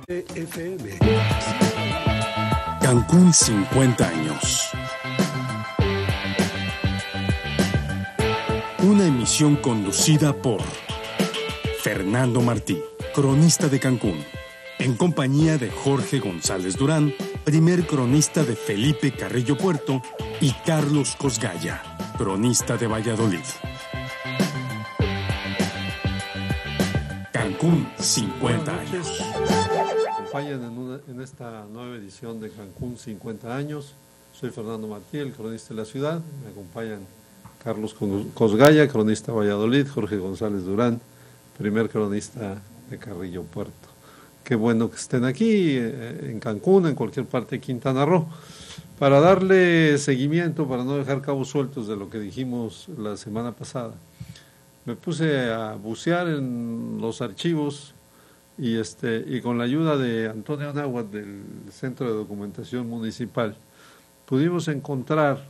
FM. Cancún 50 años. Una emisión conducida por Fernando Martí, cronista de Cancún, en compañía de Jorge González Durán, primer cronista de Felipe Carrillo Puerto, y Carlos Cosgaya, cronista de Valladolid. Cancún 50 años. Me acompañan en esta nueva edición de Cancún 50 años. Soy Fernando Martí, el cronista de la ciudad. Me acompañan Carlos Cosgaya, cronista de Valladolid, Jorge González Durán, primer cronista de Carrillo Puerto. Qué bueno que estén aquí en Cancún, en cualquier parte de Quintana Roo, para darle seguimiento, para no dejar cabos sueltos de lo que dijimos la semana pasada. Me puse a bucear en los archivos y con la ayuda de Antonio Náhuatl del Centro de Documentación Municipal pudimos encontrar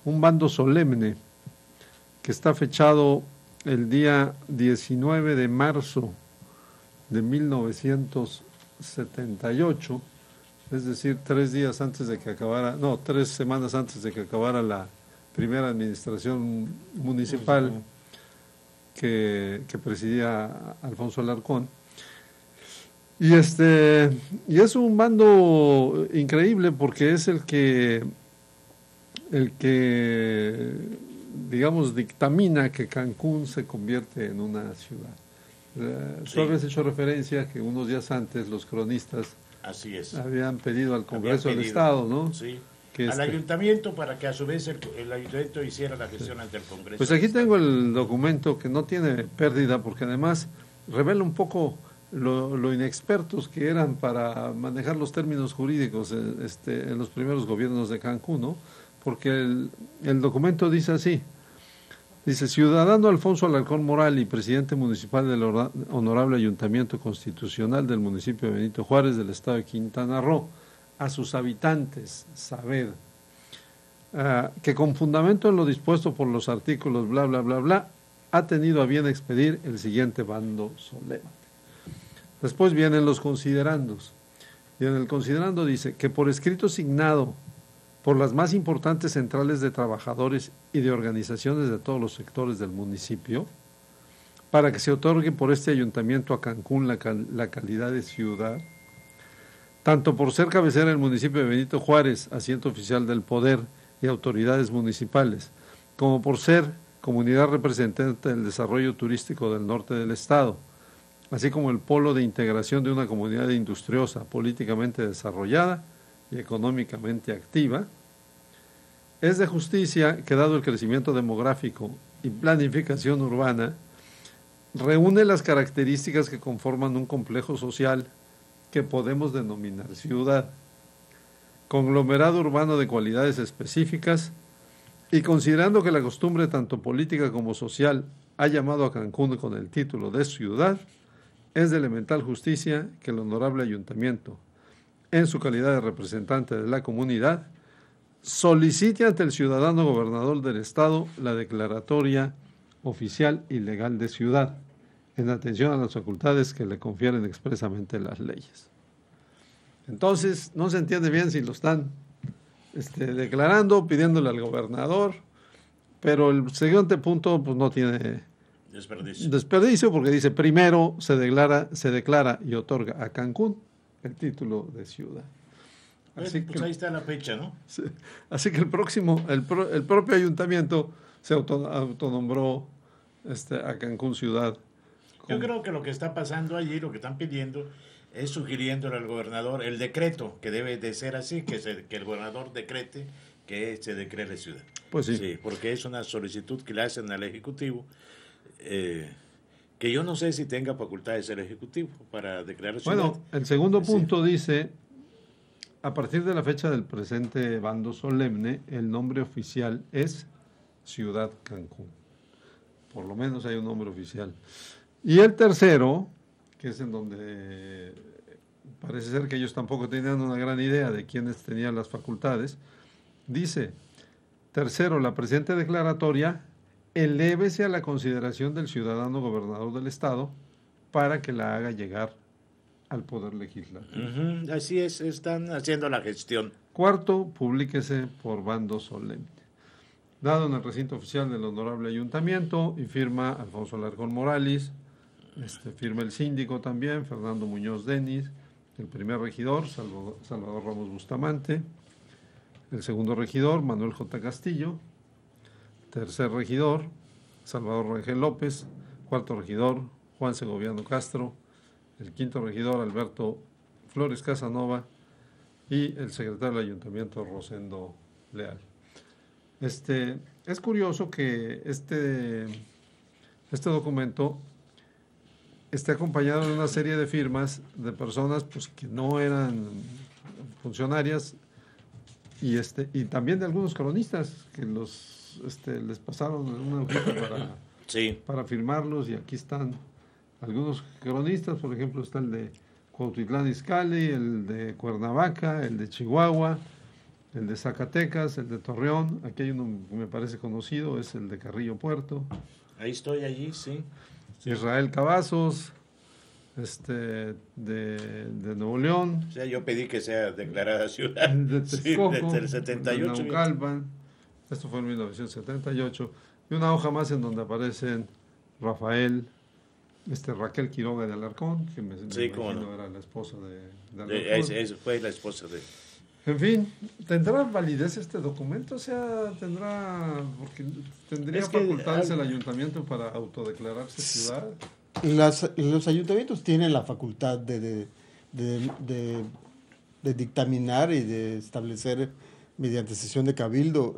un bando solemne que está fechado el día 19 de marzo de 1978, es decir, 3 semanas antes de que acabara la primera administración municipal que presidía Alfonso Alarcón. Y es un bando increíble porque es el que digamos dictamina que Cancún se convierte en una ciudad. Tú habías hecho referencia a que unos días antes los cronistas habían pedido al Congreso del Estado, ¿no? Sí. Que al ayuntamiento para que a su vez el ayuntamiento hiciera la gestión ante el Congreso. Pues aquí tengo el documento que no tiene pérdida porque además revela un poco lo inexpertos que eran para manejar los términos jurídicos en los primeros gobiernos de Cancún, ¿no? Porque el documento dice así. Dice, ciudadano Alfonso Alarcón Moral y presidente municipal del Honorable Ayuntamiento Constitucional del municipio de Benito Juárez del estado de Quintana Roo, a sus habitantes, saber que con fundamento en lo dispuesto por los artículos bla, bla, bla, bla, ha tenido a bien expedir el siguiente bando solemne. Después vienen los considerandos. Y en el considerando dice que por escrito signado por las más importantes centrales de trabajadores y de organizaciones de todos los sectores del municipio, para que se otorgue por este ayuntamiento a Cancún la calidad de ciudad, tanto por ser cabecera del municipio de Benito Juárez, asiento oficial del poder y autoridades municipales, como por ser comunidad representante del desarrollo turístico del norte del estado, así como el polo de integración de una comunidad industriosa, políticamente desarrollada y económicamente activa. Es de justicia que, dado el crecimiento demográfico y planificación urbana, reúne las características que conforman un complejo social que podemos denominar ciudad, conglomerado urbano de cualidades específicas, y considerando que la costumbre tanto política como social ha llamado a Cancún con el título de ciudad, es de elemental justicia que el honorable ayuntamiento, en su calidad de representante de la comunidad, solicite ante el ciudadano gobernador del estado la declaratoria oficial y legal de ciudad, en atención a las facultades que le confieren expresamente las leyes. Entonces, no se entiende bien si lo están declarando, pidiéndole al gobernador, pero el siguiente punto pues no tiene desperdicio porque dice, primero se declara y otorga a Cancún el título de ciudad. Así pues ahí está la fecha, ¿no? Sí, así que el propio ayuntamiento se autonombró a Cancún ciudad. Yo creo que lo que está pasando allí, lo que están pidiendo, es sugiriéndole al gobernador el decreto, que debe de ser así, que el gobernador decrete que se declare ciudad. Pues sí. Sí, porque es una solicitud que le hacen al Ejecutivo, que yo no sé si tenga facultades el Ejecutivo para declarar ciudad. Bueno, el segundo punto dice, a partir de la fecha del presente bando solemne, el nombre oficial es Ciudad Cancún. Por lo menos hay un nombre oficial. Y el tercero, que es en donde parece ser que ellos tampoco tenían una gran idea de quiénes tenían las facultades, dice, tercero, la presente declaratoria elévese a la consideración del ciudadano gobernador del estado para que la haga llegar al Poder Legislativo. Así es, están haciendo la gestión. Cuarto, publíquese por bando solemne. Dado en el recinto oficial del Honorable Ayuntamiento y firma Alfonso Alarcón Morales, firma el síndico también, Fernando Muñoz Denis, el primer regidor, Salvador Ramos Bustamante, el segundo regidor, Manuel J. Castillo, tercer regidor, Salvador Rangel López, cuarto regidor, Juan Segoviano Castro, el quinto regidor, Alberto Flores Casanova, y el secretario del Ayuntamiento, Rosendo Leal. Es curioso que este documento esté acompañado de una serie de firmas de personas pues, que no eran funcionarias y también de algunos cronistas que les pasaron una hojita para firmarlos, y aquí están algunos cronistas. Por ejemplo, está el de Cuautitlán Izcalli, el de Cuernavaca, el de Chihuahua, el de Zacatecas, el de Torreón. Aquí hay uno que me parece conocido, es el de Carrillo Puerto. Ahí estoy, allí, sí. Israel Cavazos, de Nuevo León. O sea, yo pedí que sea declarada ciudad. De Texcoco, sí, desde el 78. De Naucalpan. Esto fue en 1978. Y una hoja más en donde aparecen Raquel Quiroga de Alarcón, que me imagino era la esposa de Alarcón. Fue la esposa de... En fin, ¿tendrá validez este documento? O sea, porque tendría facultades el ayuntamiento para autodeclararse ciudad. Los ayuntamientos tienen la facultad de dictaminar y de establecer mediante sesión de cabildo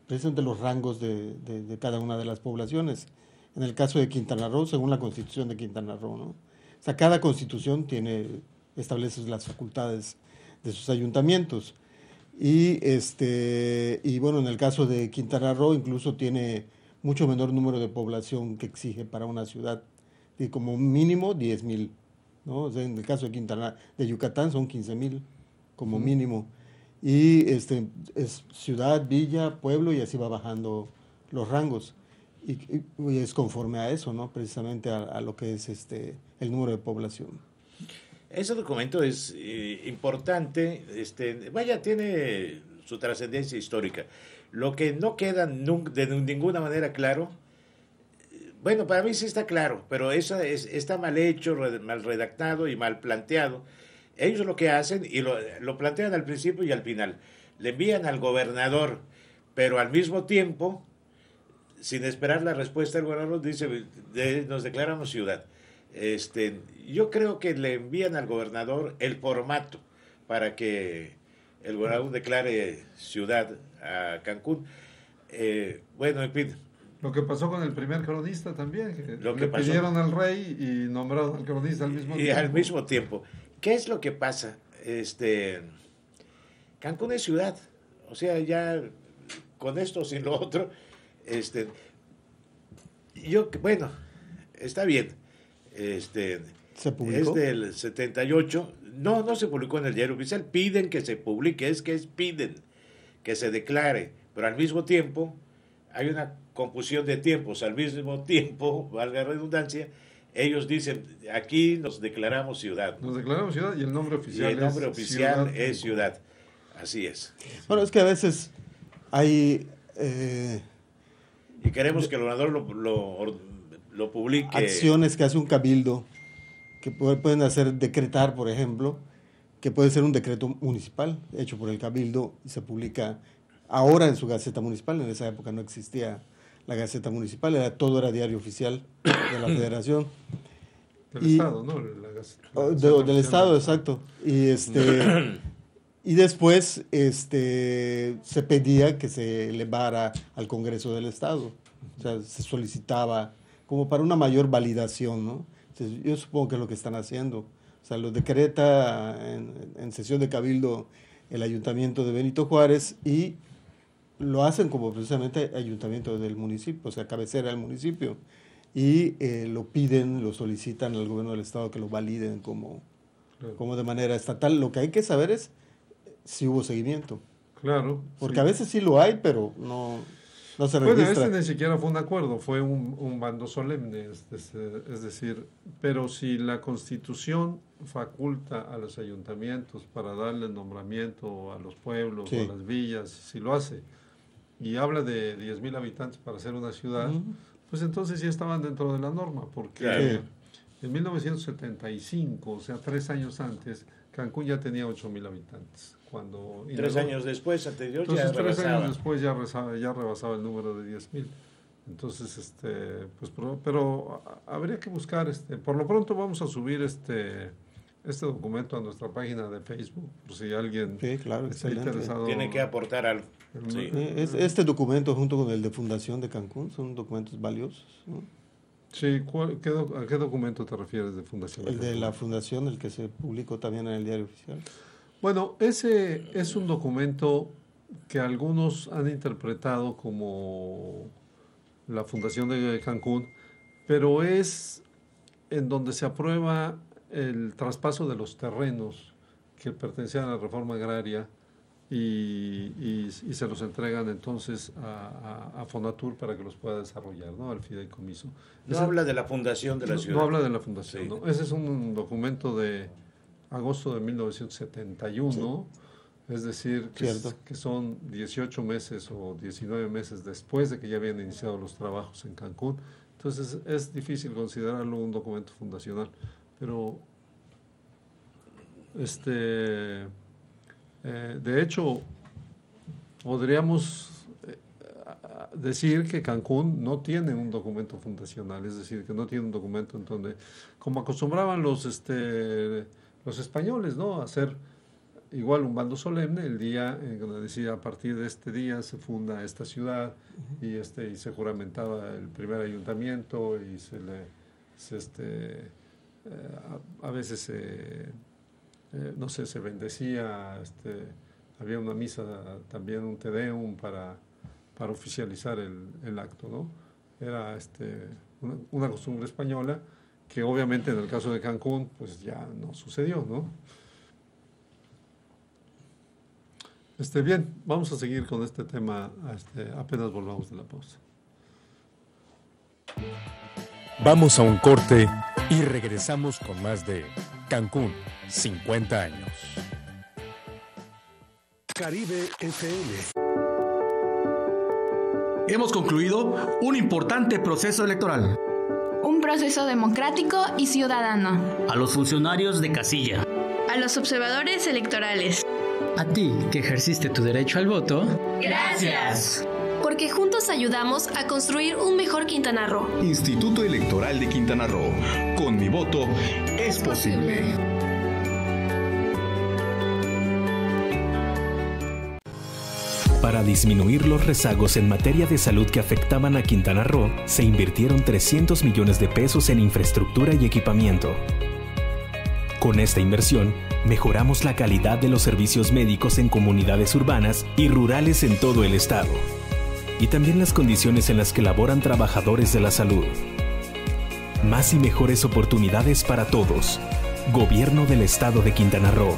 precisamente los rangos de cada una de las poblaciones. En el caso de Quintana Roo, según la Constitución de Quintana Roo, ¿no? O sea, cada constitución establece las facultades de sus ayuntamientos. Y bueno, en el caso de Quintana Roo incluso tiene mucho menor número de población que exige para una ciudad, y como mínimo 10,000, ¿no? O sea, en el caso de Yucatán son 15,000 como mínimo. Y es ciudad, villa, pueblo, y así va bajando los rangos. Y es conforme a eso, ¿no? Precisamente a lo que es el número de población. Ese documento es importante, tiene su trascendencia histórica. Lo que no queda de ninguna manera claro, bueno, para mí sí está claro, pero está mal hecho, mal redactado y mal planteado. Ellos lo que hacen, y lo plantean al principio y al final, le envían al gobernador, pero al mismo tiempo, sin esperar la respuesta del gobernador, dice, nos declaramos ciudad. Yo creo que le envían al gobernador el formato para que el gobernador declare ciudad a Cancún. Bueno, en fin. Lo que pasó con el primer cronista también, que pidieron al rey y nombraron al cronista al mismo tiempo. Y al mismo tiempo. ¿Qué es lo que pasa? Cancún es ciudad. O sea, ya con esto o sin lo otro, bueno, está bien. ¿Se publicó? Es del 78. No se publicó en el Diario Oficial. Piden que se publique, piden que se declare, pero al mismo tiempo hay una confusión de tiempos. Al mismo tiempo, valga la redundancia, ellos dicen, aquí nos declaramos ciudad. Nos declaramos ciudad y el nombre oficial es ciudad. Así es. Bueno, es que a veces hay... y queremos que el gobernador lo publique. Acciones que hace un cabildo, que pueden decretar, por ejemplo, que puede ser un decreto municipal hecho por el cabildo y se publica ahora en su Gaceta Municipal. En esa época no existía la Gaceta Municipal, todo era Diario Oficial de la Federación. Del Estado, ¿no? Del Estado, exacto. Y después se pedía que se elevara al Congreso del Estado. O sea, se solicitaba como para una mayor validación, ¿no? Entonces, yo supongo que es lo que están haciendo. O sea, lo decreta en sesión de cabildo el Ayuntamiento de Benito Juárez y lo hacen como precisamente ayuntamiento del municipio, o sea, cabecera del municipio. Y lo solicitan al gobierno del Estado que lo validen como de manera estatal. Lo que hay que saber es si hubo seguimiento. Claro. Porque a veces sí lo hay, pero no... No se Bueno, registra. ni siquiera fue un acuerdo, fue un bando solemne, es decir, pero si la Constitución faculta a los ayuntamientos para darle el nombramiento a los pueblos Sí. o a las villas, si lo hace, y habla de 10,000 habitantes para ser una ciudad, pues entonces ya estaban dentro de la norma, porque Claro. en 1975, o sea, 3 años antes, Cancún ya tenía 8,000 habitantes. Cuando 3 años después, anterior, entonces, ya 3 rebasaba. años después ya rebasaba el número de 10,000. Entonces, pues, pero habría que buscar, por lo pronto vamos a subir este documento a nuestra página de Facebook, por si alguien Sí, claro, está excelente. interesado. Tiene que aportar algo. Sí. Este documento junto con el de Fundación de Cancún son documentos valiosos, ¿no? Sí, ¿a qué documento te refieres de Fundación? El de la Fundación, el que se publicó también en el Diario Oficial. Bueno, ese es un documento que algunos han interpretado como la Fundación de Cancún, pero es en donde se aprueba el traspaso de los terrenos que pertenecían a la reforma agraria y se los entregan entonces a Fonatur para que los pueda desarrollar, ¿no? Al fideicomiso. No habla de la fundación de la ciudad. No habla de la fundación, Sí. ¿no? Ese es un documento de agosto de 1971, es decir, que son 18 meses o 19 meses después de que ya habían iniciado los trabajos en Cancún. Entonces es difícil considerarlo un documento fundacional, pero de hecho podríamos decir que Cancún no tiene un documento fundacional, es decir, que no tiene un documento en donde, como acostumbraban los españoles, ¿no? Hacer igual un bando solemne el día en que decía, a partir de este día se funda esta ciudad y se juramentaba el primer ayuntamiento y a veces no sé, se bendecía, había una misa también, un Te Deum para oficializar el acto, ¿no? Era una costumbre española que obviamente en el caso de Cancún pues ya no sucedió, ¿no? Bien, vamos a seguir con este tema apenas volvamos de la pausa. Vamos a un corte y regresamos con más de Cancún, 50 años. Caribe FM. Hemos concluido un importante proceso electoral. Un proceso democrático y ciudadano. A los funcionarios de casilla. A los observadores electorales. A ti, que ejerciste tu derecho al voto. ¡Gracias! Porque juntos ayudamos a construir un mejor Quintana Roo. Instituto Electoral de Quintana Roo. Con mi voto es posible. Para disminuir los rezagos en materia de salud que afectaban a Quintana Roo, se invirtieron 300 millones de pesos en infraestructura y equipamiento. Con esta inversión, mejoramos la calidad de los servicios médicos en comunidades urbanas y rurales en todo el estado, y también las condiciones en las que laboran trabajadores de la salud. Más y mejores oportunidades para todos. Gobierno del Estado de Quintana Roo.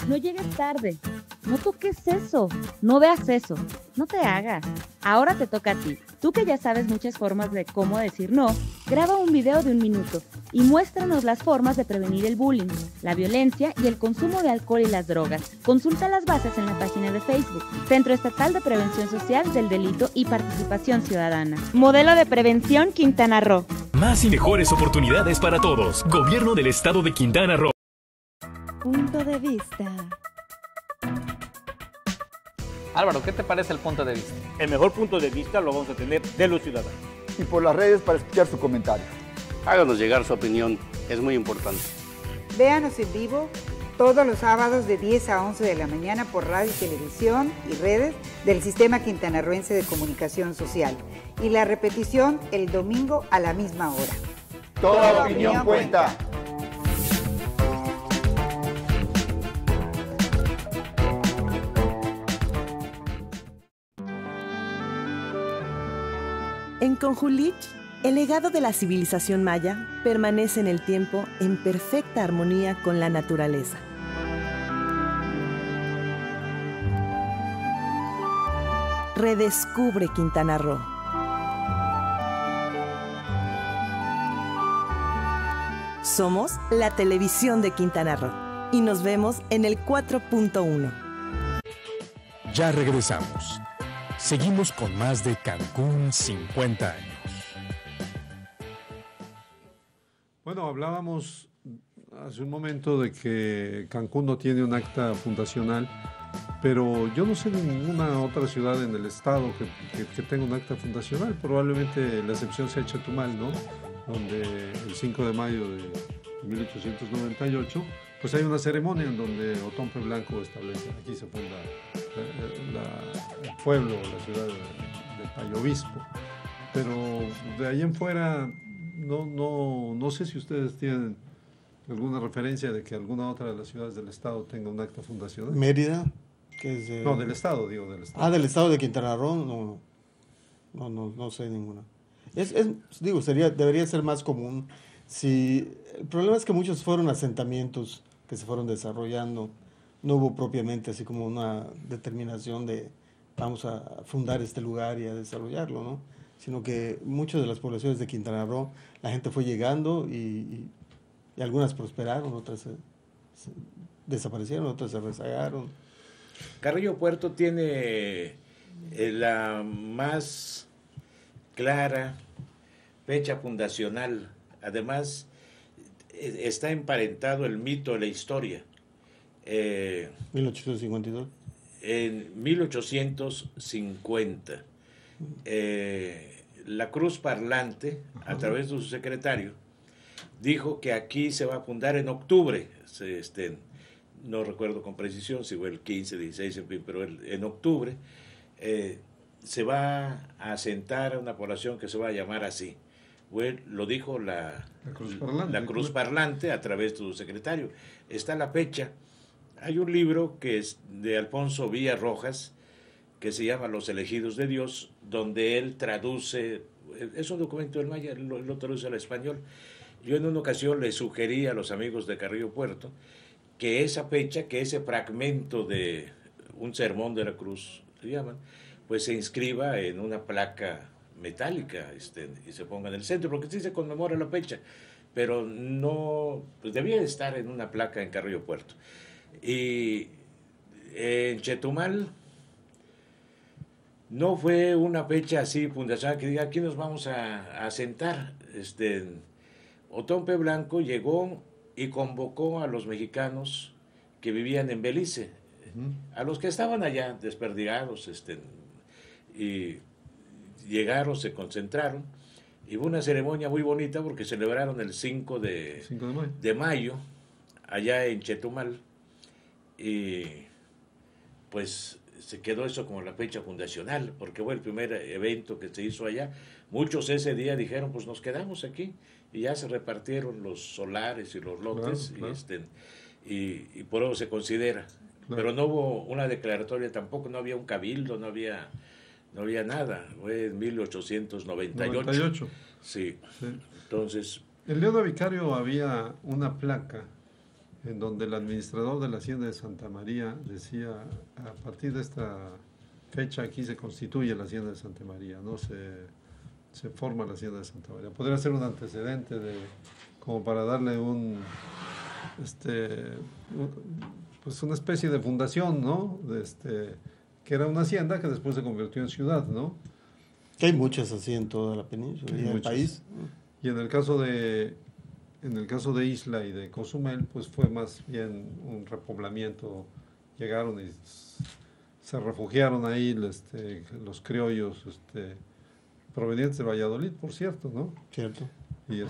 No llegues tarde, no toques eso, no veas eso, no te hagas. Ahora te toca a ti. Tú que ya sabes muchas formas de cómo decir no, graba un video de 1 minuto y muéstranos las formas de prevenir el bullying, la violencia y el consumo de alcohol y las drogas. Consulta las bases en la página de Facebook, Centro Estatal de Prevención Social del Delito y Participación Ciudadana. Modelo de Prevención Quintana Roo. Más y mejores oportunidades para todos. Gobierno del Estado de Quintana Roo. Punto de vista. Álvaro, ¿qué te parece el punto de vista? El mejor punto de vista lo vamos a tener de los ciudadanos. Y por las redes para escuchar su comentario. Háganos llegar su opinión, es muy importante. Véanos en vivo todos los sábados de 10 a 11 de la mañana por radio, televisión y redes del Sistema Quintanarroense de Comunicación Social. Y la repetición el domingo a la misma hora. Toda opinión cuenta. En Conjulich, el legado de la civilización maya permanece en el tiempo en perfecta armonía con la naturaleza. Redescubre Quintana Roo. Somos la televisión de Quintana Roo y nos vemos en el 4.1. Ya regresamos. Seguimos con más de Cancún 50 años. Bueno, hablábamos hace un momento de que Cancún no tiene un acta fundacional, pero yo no sé de ninguna otra ciudad en el estado que tenga un acta fundacional. Probablemente la excepción sea Chetumal, ¿no? Donde el 5 de mayo de 1898, pues hay una ceremonia en donde Otón P. Blanco establece, aquí se funda el pueblo, la ciudad de Payobispo. Pero de ahí en fuera, no sé si ustedes tienen alguna referencia de que alguna otra de las ciudades del estado tenga un acta fundacional. Mérida, que es no, del estado, digo, del estado. Ah, del estado de Quintana Roo, no sé ninguna. Debería ser más común. El problema es que muchos fueron asentamientos que se fueron desarrollando. No hubo propiamente así como una determinación de vamos a fundar este lugar y a desarrollarlo, ¿no? Sino que muchas de las poblaciones de Quintana Roo, la gente fue llegando y algunas prosperaron, otras desaparecieron, otras se rezagaron. Carrillo Puerto tiene la más clara fecha fundacional. Además, está emparentado el mito de la historia. 1852. En 1850. La Cruz Parlante, a través de su secretario, dijo que aquí se va a fundar en octubre. No recuerdo con precisión si fue el 15, 16, en fin, pero en octubre se va a asentar una población que se va a llamar así. Bueno, lo dijo la Cruz Parlante a través de su secretario. Está la fecha. Hay un libro que es de Alfonso Villa Rojas, que se llama Los Elegidos de Dios, donde él traduce, es un documento del maya, lo traduce al español. Yo en una ocasión le sugerí a los amigos de Carrillo Puerto que esa fecha, que ese fragmento de un sermón de la cruz, se llaman, pues se inscriba en una placa metálica y se ponga en el centro, porque sí se conmemora la fecha, pero no, pues debía de estar en una placa en Carrillo Puerto. Y en Chetumal no fue una fecha así fundacional que diga aquí nos vamos a asentar. Otón P. Blanco llegó y convocó a los mexicanos que vivían en Belice, a los que estaban allá desperdigados, y llegaron, se concentraron, y hubo una ceremonia muy bonita porque celebraron el 5 de mayo allá en Chetumal, y pues se quedó eso como la fecha fundacional, porque fue el primer evento que se hizo allá. Muchos ese día dijeron, pues nos quedamos aquí, y ya se repartieron los solares y los lotes, claro. Y por eso se considera. Claro. Pero no hubo una declaratoria tampoco, no había un cabildo, no había nada. Fue en 1898. Sí. Entonces, en León de Vicario había una placa en donde el administrador de la Hacienda de Santa María decía, a partir de esta fecha aquí se constituye la Hacienda de Santa María, no se forma la Hacienda de Santa María. Podría ser un antecedente como para darle pues una especie de fundación, ¿no? Que era una hacienda que después se convirtió en ciudad, ¿no? Que hay muchas así en toda la península y en el país. Y en el caso de Isla y de Cozumel, pues fue más bien un repoblamiento. Llegaron y se refugiaron ahí los criollos provenientes de Valladolid, por cierto, ¿no? Cierto. Y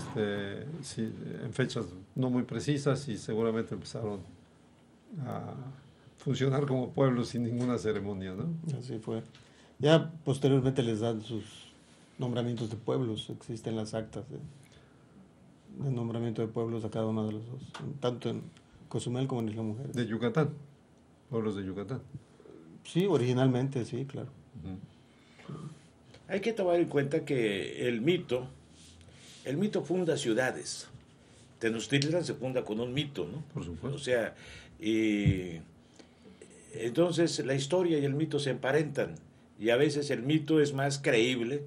sí, en fechas no muy precisas, y seguramente empezaron a funcionar como pueblos sin ninguna ceremonia, ¿no? Así fue. Ya posteriormente les dan sus nombramientos de pueblos, existen las actas de nombramiento de pueblos a cada uno de los dos, tanto en Cozumel como en Isla Mujeres. De Yucatán, pueblos de Yucatán. Sí, originalmente, sí, claro. Hay que tomar en cuenta que el mito funda ciudades. Tenochtitlan se funda con un mito, ¿no? Por supuesto. O sea, y entonces la historia y el mito se emparentan. y a veces el mito es más creíble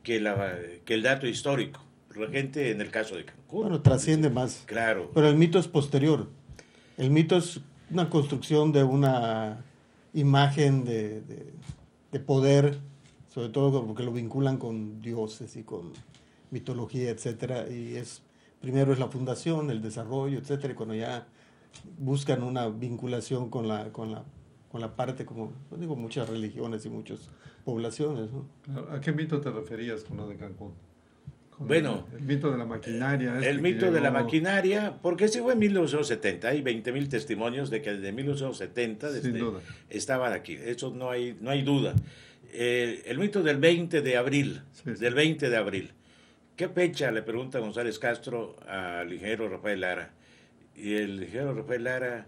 que el dato histórico. La gente, en el caso de Cancún... Bueno, trasciende más. Claro. Pero el mito es posterior. El mito es una construcción de una imagen de poder, sobre todo porque lo vinculan con dioses y con mitología, etcétera, y primero es la fundación, el desarrollo, etcétera, y cuando ya buscan una vinculación con la parte, como digo, muchas religiones y muchas poblaciones, ¿no? ¿A qué mito te referías con lo de Cancún? Bueno, el mito de la maquinaria. El mito de la maquinaria, porque sí fue en 1970, hay 20,000 testimonios de que desde 1970 estaban aquí, eso no hay duda. El mito del 20 de abril, del 20 de abril. ¿Qué fecha? Le pregunta González Castro al ingeniero Rafael Lara. Y el ingeniero Rafael Lara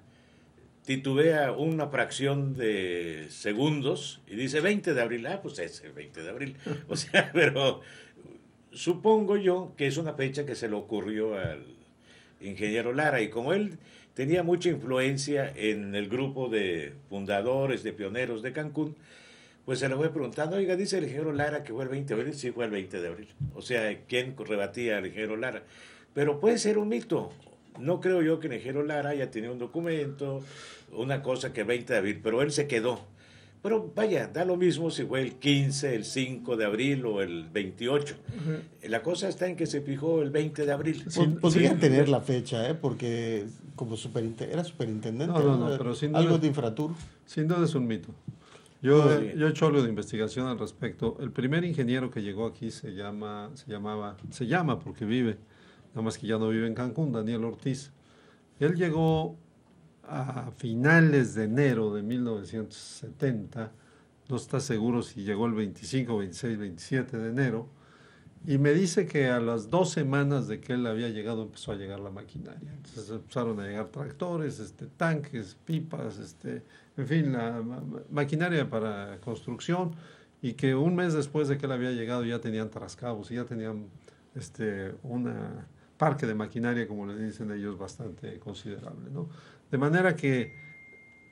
titubea una fracción de segundos y dice 20 de abril. Ah, pues es el 20 de abril. O sea, pero supongo yo que es una fecha que se le ocurrió al ingeniero Lara. Y como él tenía mucha influencia en el grupo de fundadores, de pioneros de Cancún, pues se le fue preguntando, oiga, dice el ingeniero Lara que fue el 20 de abril. Sí, fue el 20 de abril. O sea, ¿quién rebatía al ingeniero Lara? Pero puede ser un mito. No creo yo que el ingeniero Lara haya tenido un documento, una cosa que el 20 de abril, pero él se quedó. Pero vaya, da lo mismo si fue el 15, el 5 de abril o el 28. La cosa está en que se fijó el 20 de abril. Podrían tener la fecha, porque como era superintendente. No, pero sin algo duda, de Infratur. Sin duda es un mito. Yo he hecho algo de investigación al respecto. El primer ingeniero que llegó aquí se llama porque vive, nada más que ya no vive en Cancún, Daniel Ortiz. Él llegó a finales de enero de 1970, no está seguro si llegó el 25, 26, 27 de enero, y me dice que a las 2 semanas de que él había llegado empezó a llegar la maquinaria. Entonces empezaron a llegar tractores, tanques, pipas, en fin, la maquinaria para construcción, y que un mes después de que él había llegado ya tenían trascabos y ya tenían un parque de maquinaria, como le dicen ellos, bastante considerable, ¿no? De manera que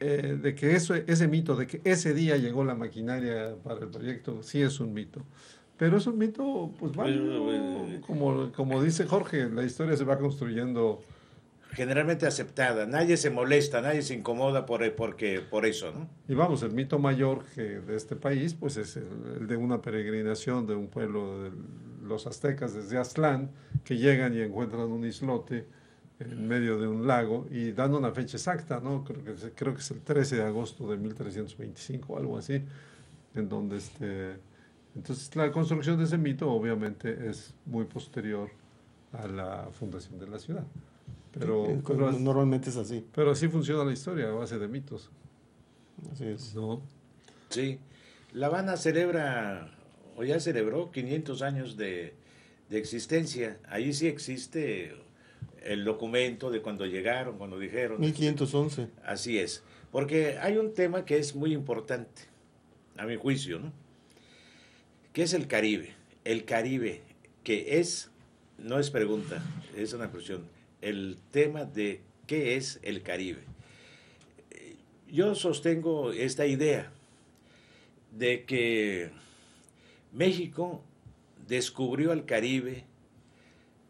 ese mito de que ese día llegó la maquinaria para el proyecto, sí es un mito. Pero es un mito, pues como dice Jorge, la historia se va construyendo. Generalmente aceptada, nadie se molesta, nadie se incomoda por eso, ¿no? Y vamos, el mito mayor de este país, pues es el de una peregrinación de un pueblo de los aztecas desde Aztlán, que llegan y encuentran un islote en medio de un lago y dan una fecha exacta, ¿no? Creo que es el 13 de agosto de 1325 o algo así, en donde entonces la construcción de ese mito obviamente es muy posterior a la fundación de la ciudad. Pero normalmente es así. Pero así funciona la historia a base de mitos. Así es. ¿No? Sí. La Habana celebra, o ya celebró, 500 años de existencia. Ahí sí existe el documento de cuando llegaron, cuando dijeron. 1511. Así es. Porque hay un tema que es muy importante, a mi juicio, ¿no? ¿Qué es el Caribe? El Caribe, que no es pregunta, es una cuestión. El tema de qué es el Caribe. Yo sostengo esta idea de que México descubrió al Caribe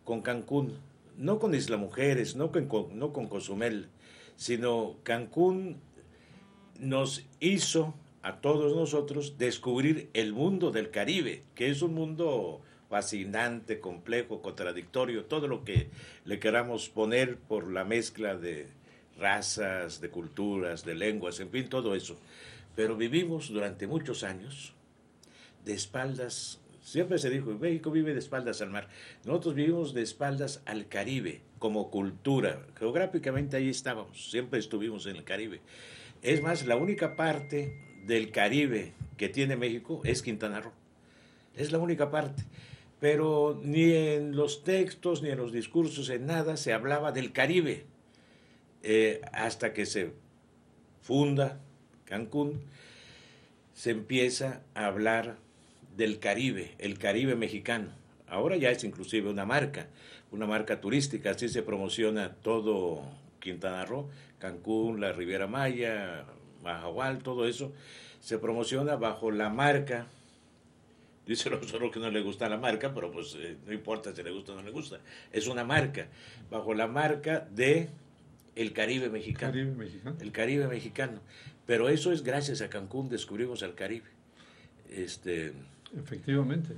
con Cancún, no con Isla Mujeres, no con Cozumel, sino Cancún nos hizo a todos nosotros descubrir el mundo del Caribe, que es un mundo fascinante, complejo, contradictorio, todo lo que le queramos poner por la mezcla de razas, de culturas, de lenguas, en fin, todo eso. Pero vivimos durante muchos años de espaldas, siempre se dijo, México vive de espaldas al mar. Nosotros vivimos de espaldas al Caribe, como cultura. Geográficamente ahí estábamos, siempre estuvimos en el Caribe. Es más, la única parte del Caribe que tiene México es Quintana Roo. Es la única parte. Pero ni en los textos, ni en los discursos, en nada se hablaba del Caribe. Hasta que se funda Cancún, se empieza a hablar del Caribe, el Caribe mexicano. Ahora ya es inclusive una marca turística, así se promociona todo Quintana Roo, Cancún, la Riviera Maya, Mahahual, todo eso. se promociona bajo la marca, dice solo que no le gusta la marca, pero pues no importa si le gusta o no le gusta, es una marca, bajo la marca de el Caribe mexicano. El Caribe mexicano. Pero eso es gracias a Cancún, descubrimos el Caribe. Efectivamente.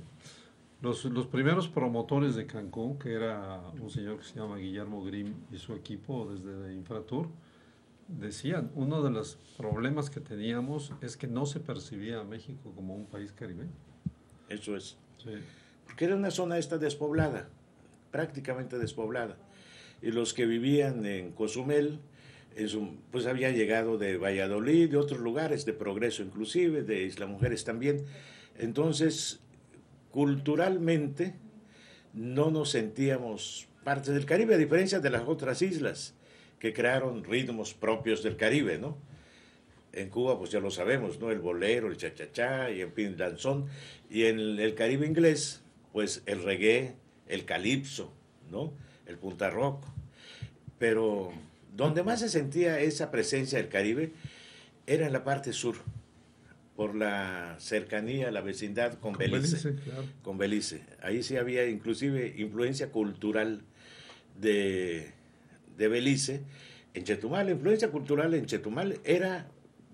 Los primeros promotores de Cancún, que era un señor que se llama Guillermo Grimm y su equipo desde Infratur, decían, uno de los problemas que teníamos es que no se percibía a México como un país caribeño. Eso es. Sí. Porque era una zona despoblada, prácticamente despoblada. Y los que vivían en Cozumel, pues habían llegado de Valladolid, de otros lugares, de Progreso inclusive, de Isla Mujeres también. Entonces, culturalmente, no nos sentíamos parte del Caribe, a diferencia de las otras islas que crearon ritmos propios del Caribe, ¿no? En Cuba, pues ya lo sabemos, ¿no? El bolero, el cha-cha-cha, y en fin, el danzón. Y en el Caribe inglés, pues el reggae, el calipso, ¿no? El punta rock. Pero donde más se sentía esa presencia del Caribe era en la parte sur, por la cercanía, la vecindad con Belice. Claro. Con Belice. Ahí sí había inclusive influencia cultural de Belice. En Chetumal, la influencia cultural en Chetumal era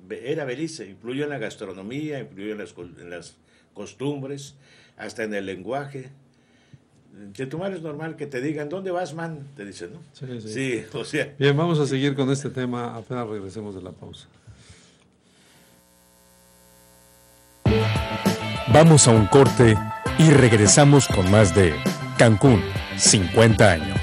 Belice, influyó en la gastronomía, influyó en las costumbres, hasta en el lenguaje. En Chetumal es normal que te digan, ¿dónde vas, man? Te dicen, ¿no? Sí, o sea. Bien, vamos a seguir con este tema apenas regresemos de la pausa. Vamos a un corte y regresamos con más de Cancún, 50 años.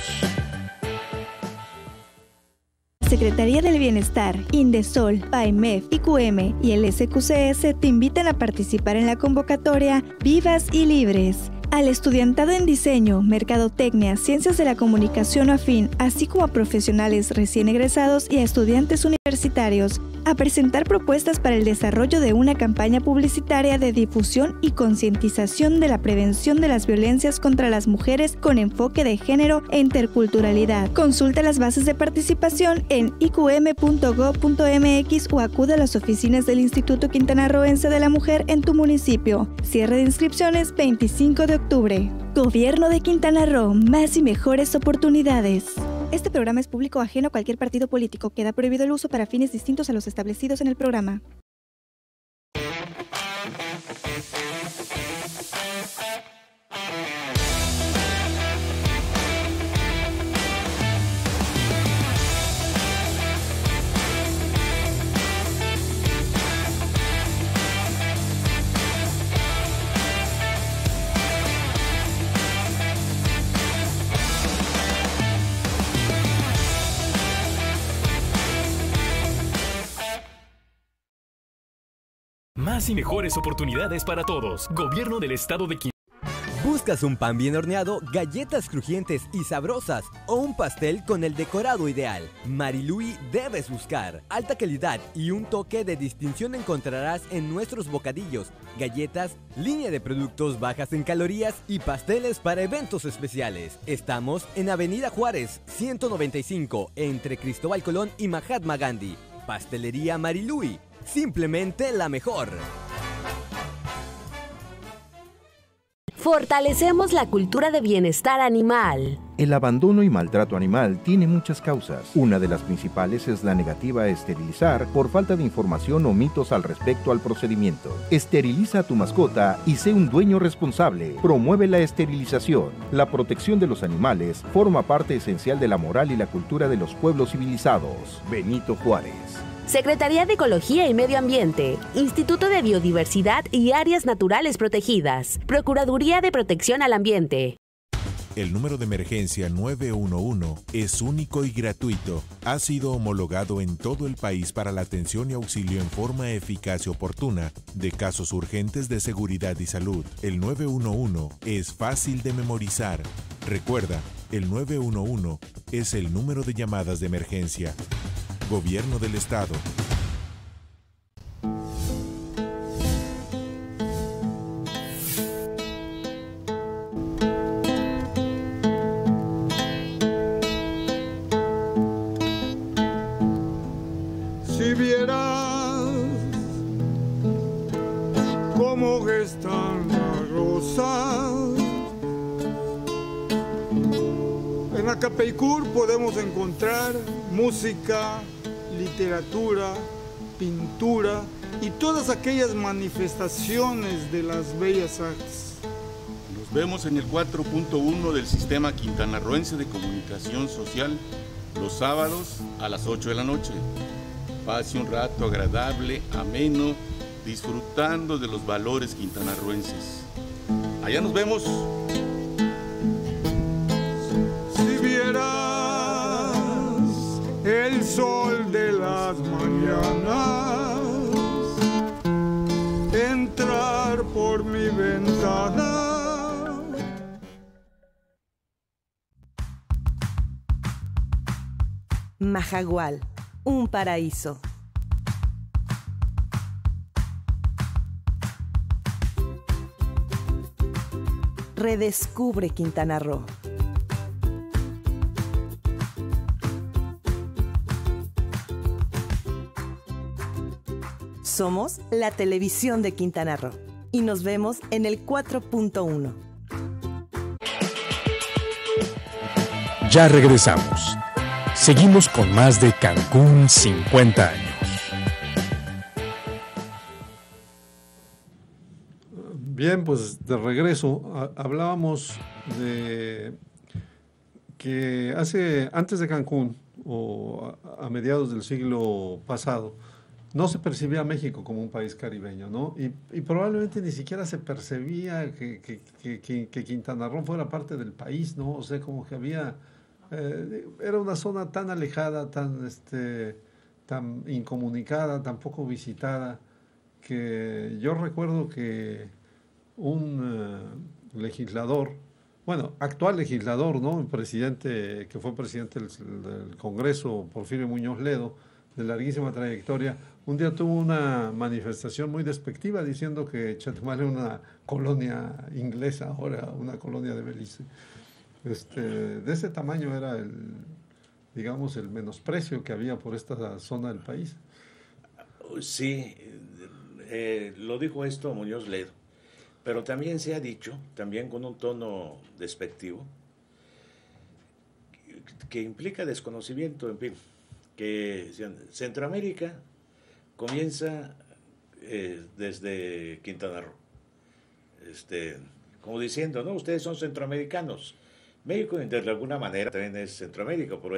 Secretaría del Bienestar, Indesol, PAEMEF, IQM y el SQCS te invitan a participar en la convocatoria Vivas y Libres. Al estudiantado en diseño, mercadotecnia, ciencias de la comunicación afín, así como a profesionales recién egresados y a estudiantes universitarios, a presentar propuestas para el desarrollo de una campaña publicitaria de difusión y concientización de la prevención de las violencias contra las mujeres con enfoque de género e interculturalidad. Consulta las bases de participación en iqm.gov.mx o acude a las oficinas del Instituto Quintanarroense de la Mujer en tu municipio. Cierre de inscripciones 25 de octubre. Gobierno de Quintana Roo, más y mejores oportunidades. Este programa es público ajeno a cualquier partido político. Queda prohibido el uso para fines distintos a los establecidos en el programa. Más y mejores oportunidades para todos. Gobierno del Estado de Quintana. ¿Buscas un pan bien horneado, galletas crujientes y sabrosas o un pastel con el decorado ideal? Marilui debes buscar. Alta calidad y un toque de distinción encontrarás en nuestros bocadillos, galletas, línea de productos bajas en calorías y pasteles para eventos especiales. Estamos en Avenida Juárez, 195, entre Cristóbal Colón y Mahatma Gandhi. Pastelería Marilui. Simplemente la mejor. Fortalecemos la cultura de bienestar animal. El abandono y maltrato animal tiene muchas causas. Una de las principales es la negativa a esterilizar por falta de información o mitos al respecto al procedimiento. Esteriliza a tu mascota y sé un dueño responsable. Promueve la esterilización. La protección de los animales forma parte esencial de la moral y la cultura de los pueblos civilizados. Benito Juárez. Secretaría de Ecología y Medio Ambiente, Instituto de Biodiversidad y Áreas Naturales Protegidas, Procuraduría de Protección al Ambiente. El número de emergencia 911 es único y gratuito. Ha sido homologado en todo el país para la atención y auxilio en forma eficaz y oportuna de casos urgentes de seguridad y salud. El 911 es fácil de memorizar. Recuerda, el 911 es el número de llamadas de emergencia. Gobierno del Estado. Si vieras Capeycur podemos encontrar música, literatura, pintura y todas aquellas manifestaciones de las bellas artes. Nos vemos en el 4.1 del Sistema Quintanarroense de Comunicación Social los sábados a las 8 de la noche. Pase un rato agradable, ameno, disfrutando de los valores quintanarroenses. Allá nos vemos. Si vieras el sol de las mañanas entrar por mi ventana. Majagual, un paraíso. Redescubre Quintana Roo. Somos la televisión de Quintana Roo y nos vemos en el 4.1. Ya regresamos. Seguimos con más de Cancún 50 años. Bien, pues de regreso, hablábamos de que antes de Cancún, o a mediados del siglo pasado, no se percibía a México como un país caribeño, ¿no? Y probablemente ni siquiera se percibía que Quintana Roo fuera parte del país, ¿no? O sea, como que había... era una zona tan alejada, tan incomunicada, tan poco visitada, que yo recuerdo que un legislador, bueno, actual legislador, ¿no? Un presidente, que fue presidente del Congreso, Porfirio Muñoz Ledo, de larguísima trayectoria, un día tuvo una manifestación muy despectiva diciendo que Chetumal era una colonia inglesa, ahora una colonia de Belice. De ese tamaño era digamos, el menosprecio que había por esta zona del país. Sí, lo dijo esto Muñoz Ledo, pero también se ha dicho, también con un tono despectivo, que implica desconocimiento, en fin, que Centroamérica comienza desde Quintana Roo, como diciendo, no, ustedes son centroamericanos. México de alguna manera también es Centroamérica, pero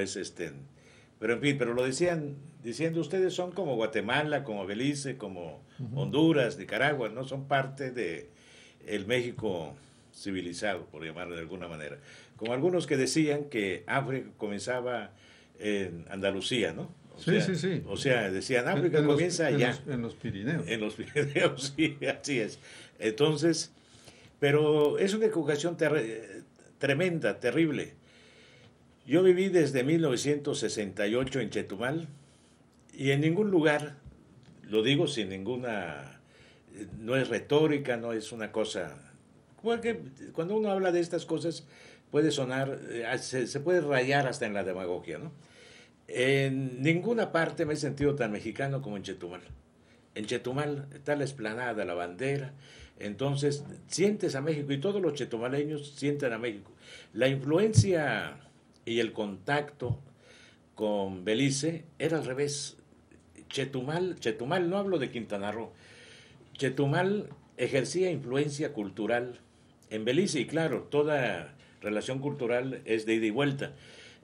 pero en fin, pero lo decían diciendo ustedes son como Guatemala, como Belice, como Honduras, Nicaragua, no son parte de el México civilizado, por llamarlo de alguna manera. Como algunos que decían que África comenzaba en Andalucía, ¿no? Sí. O sea, decían África comienza allá. En los Pirineos. En los Pirineos, sí, así es. Entonces, pero es una equivocación tremenda, terrible. Yo viví desde 1968 en Chetumal y en ningún lugar, lo digo sin ninguna, no es retórica, no es una cosa, porque cuando uno habla de estas cosas puede sonar, se puede rayar hasta en la demagogia, ¿no? En ninguna parte me he sentido tan mexicano como en Chetumal. En Chetumal está la explanada, la bandera. Entonces, sientes a México y todos los chetumaleños sienten a México. La influencia y el contacto con Belice era al revés. Chetumal, no hablo de Quintana Roo, Chetumal ejercía influencia cultural en Belice y claro, toda relación cultural es de ida y vuelta.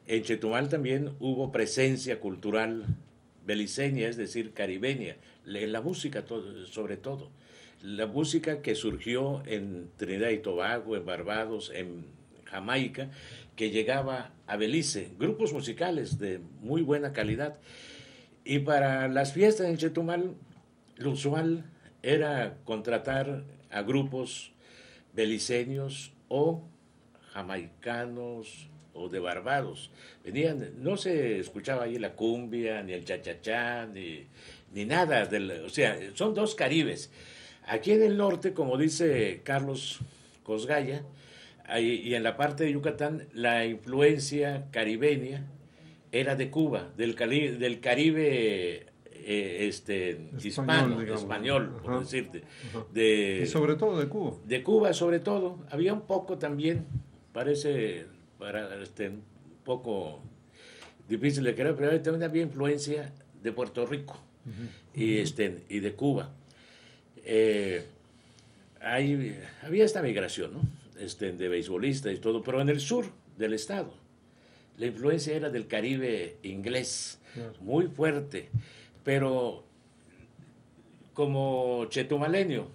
En Chetumal también hubo presencia cultural beliceña, es decir, caribeña, la música sobre todo. La música que surgió en Trinidad y Tobago, en Barbados, en Jamaica, que llegaba a Belice, grupos musicales de muy buena calidad. Y para las fiestas en Chetumal, lo usual era contratar a grupos beliceños o jamaicanos o de Barbados. Venían, no se escuchaba ahí la cumbia, ni el cha-cha-cha, ni nada. O sea, son dos Caribes. Aquí en el norte, como dice Carlos Cosgaya, y en la parte de Yucatán, la influencia caribeña era de Cuba, del Caribe hispano, español, por decirte. Y sobre todo de Cuba. De Cuba, sobre todo. Había un poco también, parece, poco difícil de creer, pero también había influencia de Puerto Rico y de Cuba. Había esta migración, ¿no? De beisbolistas y todo, pero en el sur del estado la influencia era del Caribe inglés, muy fuerte, pero como chetumaleño,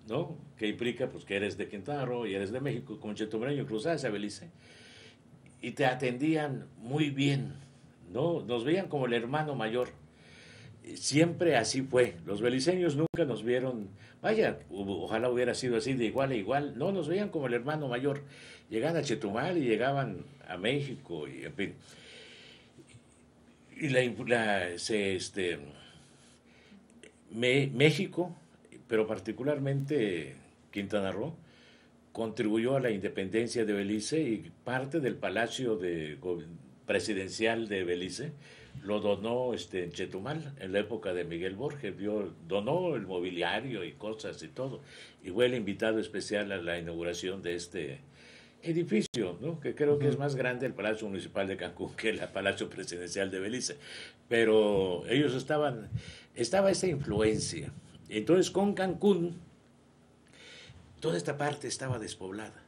¿no? Que implica pues que eres de Quintana Roo y eres de México, como chetumaleño cruzabas a Belice y te atendían muy bien, ¿no? Nos veían como el hermano mayor. Siempre así fue. Los beliceños nunca nos vieron, vaya, ojalá hubiera sido así de igual a igual. No, nos veían como el hermano mayor. Llegaban a Chetumal y llegaban a México y en fin. Y México, pero particularmente Quintana Roo, contribuyó a la independencia de Belice y parte del palacio presidencial de Belice lo donó en Chetumal en la época de Miguel Borges, donó el mobiliario y cosas y todo, y fue el invitado especial a la inauguración de este edificio, ¿no? Que creo que es más grande el Palacio Municipal de Cancún que el Palacio Presidencial de Belice, pero ellos estaba esta influencia. Entonces con Cancún toda esta parte estaba despoblada.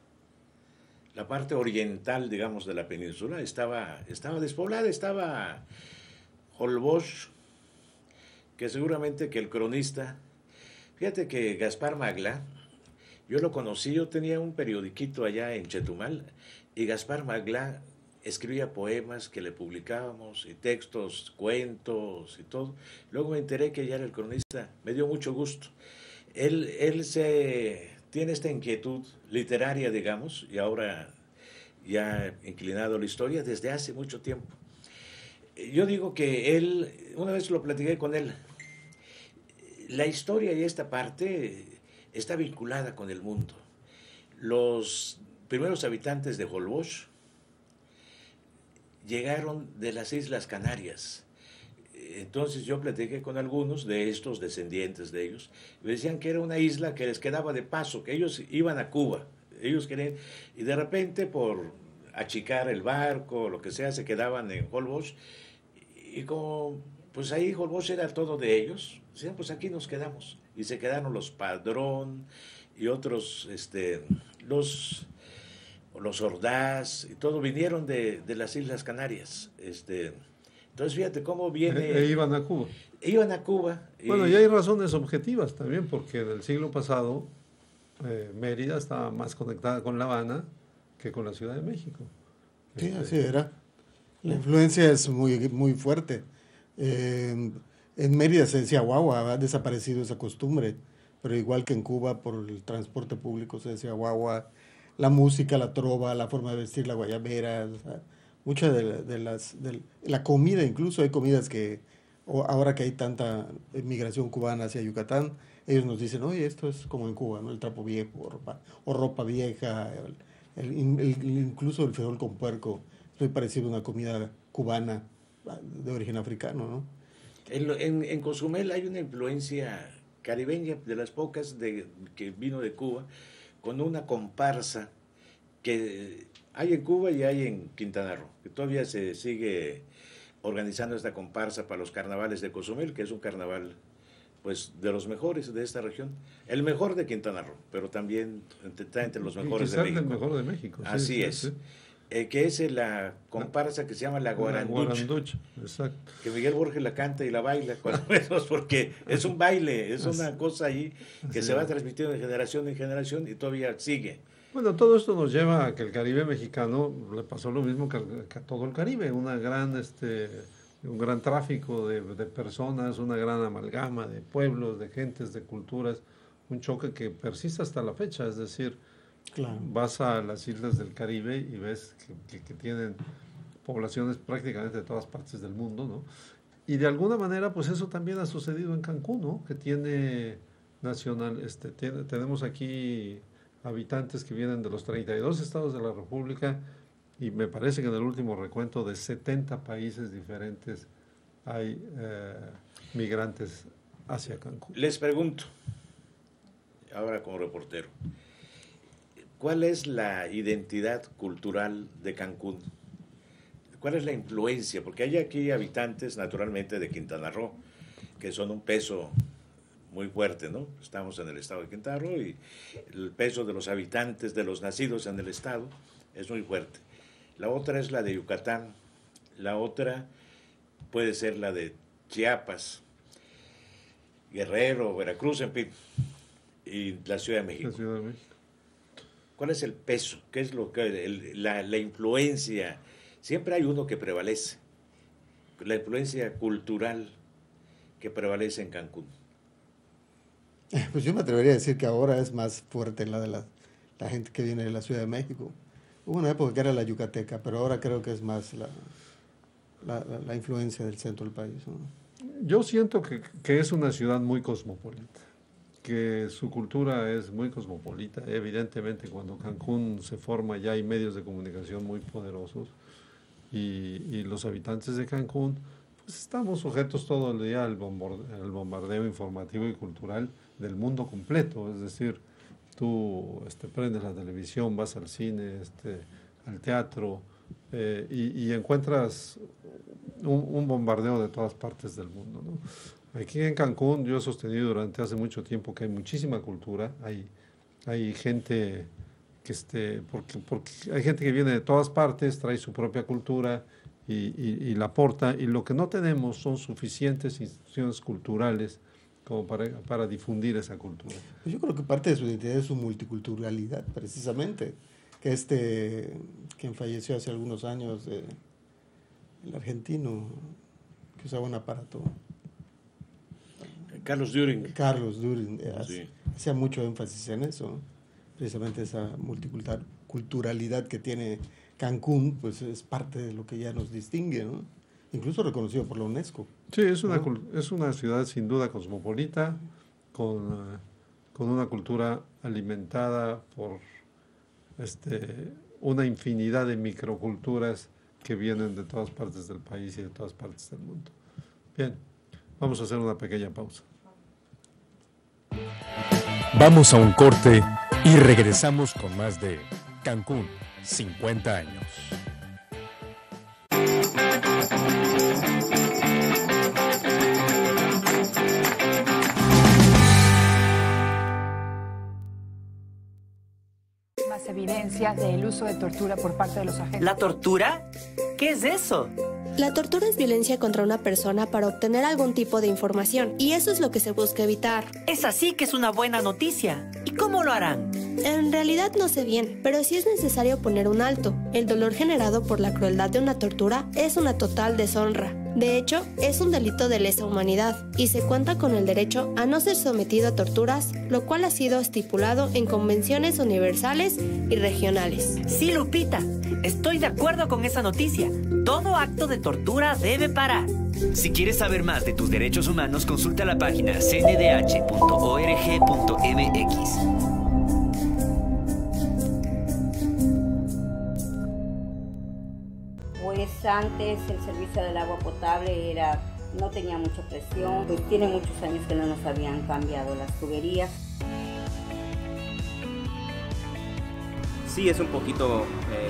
La parte oriental, digamos, de la península estaba despoblada, estaba Holbox, que seguramente que el cronista, fíjate que Gaspar Maglá, yo lo conocí, yo tenía un periodiquito allá en Chetumal, y Gaspar Maglá escribía poemas que le publicábamos, y textos, cuentos y todo. Luego me enteré que ya era el cronista, me dio mucho gusto. Él tiene esta inquietud literaria, digamos, y ahora ya inclinado a la historia desde hace mucho tiempo. Yo digo que él, una vez lo platiqué con él, la historia y esta parte está vinculada con el mundo. Los primeros habitantes de Holbox llegaron de las Islas Canarias. Entonces yo platiqué con algunos de estos descendientes de ellos, y me decían que era una isla que les quedaba de paso, que ellos iban a Cuba, ellos querían, y de repente por achicar el barco, lo que sea, se quedaban en Holbox, y como pues ahí Holbox era todo de ellos, decían pues aquí nos quedamos, y se quedaron los Padrón y otros, los Ordaz, y todo vinieron de las Islas Canarias, entonces fíjate cómo viene... iban a Cuba. Iban a Cuba. Bueno, y hay razones objetivas también, porque en el siglo pasado Mérida estaba más conectada con La Habana que con la Ciudad de México. Sí, así era. La influencia es muy, muy fuerte. En Mérida se decía guagua, ha desaparecido esa costumbre, pero igual que en Cuba por el transporte público se decía guagua, la música, la trova, la forma de vestir, la guayabera, o sea, mucha de la comida, incluso hay comidas que ahora que hay tanta migración cubana hacia Yucatán, ellos nos dicen, oye, esto es como en Cuba, ¿no? El trapo viejo o ropa vieja, incluso el frijol con puerco, es muy parecido a una comida cubana de origen africano, ¿no? En Cozumel hay una influencia caribeña, de las pocas que vino de Cuba, con una comparsa que hay en Cuba y hay en Quintana Roo, que todavía se sigue organizando esta comparsa para los carnavales de Cozumel, que es un carnaval pues de los mejores de esta región, el mejor de Quintana Roo, pero también está entre los mejores de México. El mejor de México. Así es. Sí. Que es la comparsa que se llama la Guaranducha. Exacto. Que Miguel Borges la canta y la baila, cuando menos, porque es un baile, es una cosa ahí que se va transmitiendo de generación en generación y todavía sigue. Bueno, todo esto nos lleva a que el Caribe mexicano le pasó lo mismo que a todo el Caribe, un gran tráfico de personas, una gran amalgama de pueblos, de gentes, de culturas, un choque que persiste hasta la fecha, es decir, claro, vas a las islas del Caribe y ves que tienen poblaciones prácticamente de todas partes del mundo, ¿no? Y de alguna manera, pues eso también ha sucedido en Cancún, ¿no? Que tiene tenemos aquí habitantes que vienen de los 32 estados de la República, y me parece que en el último recuento de 70 países diferentes hay migrantes hacia Cancún. Les pregunto, ahora como reportero, ¿cuál es la identidad cultural de Cancún? ¿Cuál es la influencia? Porque hay aquí habitantes, naturalmente, de Quintana Roo, que son un peso muy fuerte, ¿no? Estamos en el estado de Quintana Roo y el peso de los habitantes, de los nacidos en el estado, es muy fuerte. La otra es la de Yucatán, la otra puede ser la de Chiapas, Guerrero, Veracruz, en fin, y la Ciudad de México. La Ciudad de México. ¿Cuál es el peso? ¿Qué es lo que la influencia? Siempre hay uno que prevalece, la influencia cultural que prevalece en Cancún. Pues yo me atrevería a decir que ahora es más fuerte la de la gente que viene de la Ciudad de México. Hubo una época que era la yucateca, pero ahora creo que es más la influencia del centro del país, ¿no? Yo siento que es una ciudad muy cosmopolita, que su cultura es muy cosmopolita. Evidentemente, cuando Cancún se forma ya hay medios de comunicación muy poderosos y los habitantes de Cancún pues estamos sujetos todo el día al bombardeo informativo y cultural del mundo completo. Es decir, tú prendes la televisión, vas al cine, al teatro y encuentras un bombardeo de todas partes del mundo, ¿no? Aquí en Cancún yo he sostenido durante hace mucho tiempo que hay muchísima cultura, hay gente porque hay gente que viene de todas partes, trae su propia cultura y la aporta, y lo que no tenemos son suficientes instituciones culturales como para difundir esa cultura. Yo creo que parte de su identidad es su multiculturalidad, precisamente, que quien falleció hace algunos años, el argentino, que usaba un aparato. Carlos Düring. Carlos Düring, sí. Hacía mucho énfasis en eso, precisamente esa multiculturalidad que tiene Cancún, pues es parte de lo que ya nos distingue, ¿no? Incluso reconocido por la UNESCO. Sí, es una ciudad sin duda cosmopolita, con una cultura alimentada por una infinidad de microculturas que vienen de todas partes del país y de todas partes del mundo. Bien, vamos a hacer una pequeña pausa. Vamos a un corte y regresamos con más de Cancún, 50 años. Más evidencias del uso de tortura por parte de los agentes. ¿La tortura? ¿Qué es eso? La tortura es violencia contra una persona para obtener algún tipo de información, y eso es lo que se busca evitar. Es así que es una buena noticia. ¿Y cómo lo harán? En realidad no sé bien, pero sí es necesario poner un alto. El dolor generado por la crueldad de una tortura es una total deshonra. De hecho, es un delito de lesa humanidad, y se cuenta con el derecho a no ser sometido a torturas, lo cual ha sido estipulado en convenciones universales y regionales. Sí, Lupita, estoy de acuerdo con esa noticia. Todo acto de tortura debe parar. Si quieres saber más de tus derechos humanos, consulta la página cndh.org.mx. Pues antes el servicio del agua potable no tenía mucha presión, pues tiene muchos años que no nos habían cambiado las tuberías. Sí, es un poquito